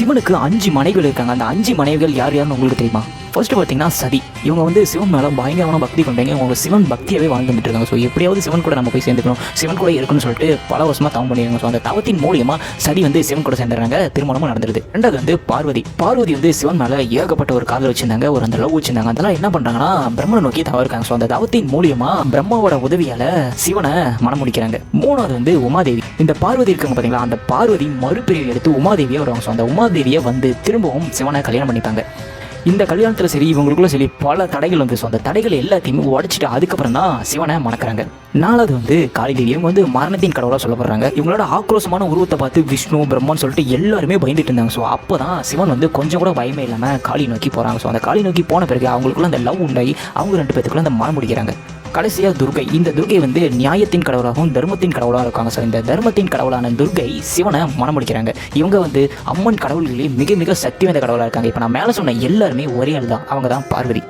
சிவனுக்கு 5 மனைவிகள் இருக்காங்க. அந்த 5 மனைவிகள் யார் யாருன்னு உங்களுக்கு தெரியுமா? ஃபர்ஸ்ட் பார்த்தீங்கன்னா சதி. இவங்க வந்து சிவன் மேலே பயங்கரமான பக்தி கொண்டவங்க. இவங்க சிவன் பக்தியாகவே வாழ்ந்துட்டு இருக்காங்க. ஸோ எப்படியாவது சிவன் கூட நம்ம போய் சேர்ந்துக்கணும், சிவன் கூட இருக்குன்னு சொல்லிட்டு பல வருஷமாக தவம் பண்ணிடுறாங்க. ஸோ அந்த தவத்தின் மூலியமாக சதி வந்து சிவன் கூட சேர்ந்துறாங்க. திருமணமும் நடந்துருது. ரெண்டாவது வந்து பார்வதி. பார்வதி வந்து சிவன் மேலே ஏகப்பட்ட ஒரு காதல் வச்சிருந்தாங்க, ஒரு அந்த லவ் வச்சிருந்தாங்க. அதெல்லாம் என்ன பண்ணுறாங்கன்னா பிரம்மனை நோக்கி தவறு இருக்காங்க. ஸோ அந்த தவத்தின் மூலியமாக பிரம்மாவோட உதவியால் சிவனை மனம் முடிக்கிறாங்க. மூணாவது வந்து உமாதேவி. இந்த பார்வதி இருக்காங்க பார்த்தீங்களா, அந்த பார்வதி மறுபிரிவு எடுத்து உமாதேவியை வருவாங்க. ஸோ அந்த உமாதேவியை வந்து திரும்பவும் சிவனை கல்யாணம் பண்ணிப்பாங்க. இந்த கல்யாணத்தில் சரி இவங்களுக்குள்ள சரி பல தடைகள் வந்து, ஸோ அந்த தடைகள் எல்லாத்தையுமே உடச்சிட்டு அதுக்கப்புறம் தான் சிவனை மணக்கிறாங்க. நாலாவது வந்து காளிதேவி. இவங்க வந்து மரணத்தின் கடவுளாக சொல்லப்படுறாங்க. இவங்களோட ஆக்ரோஷமான உருவத்தை பார்த்து விஷ்ணு பிரம்மன்னு சொல்லிட்டு எல்லாருமே பயந்துட்டு இருந்தாங்க. ஸோ அப்போ தான் சிவன் வந்து கொஞ்சம் கூட பயமே இல்லாமல் காளி நோக்கி போகிறாங்க. ஸோ அந்த காளி நோக்கி போன பிறகு அவங்களுக்குள்ள அந்த லவ் உண்டாகி அவங்க 2 பேத்துக்குள்ள அந்த மனம் முடிக்கிறாங்க. கடைசியாக துர்கை. இந்த துர்கை வந்து நியாயத்தின் கடவுளாகவும் தர்மத்தின் கடவுளாக இருக்காங்க. ஸோ இந்த தர்மத்தின் கடவுளான துர்கை சிவனை மனம் முடிக்கிறாங்க. இவங்க வந்து அம்மன் கடவுள்களே மிக மிக சக்தி வாய்ந்த கடவுளாக இருக்காங்க. இப்போ நான் மேலே சொன்ன எல்லாருமே ஒரே ஆள் தான், அவங்க தான் பார்வதி.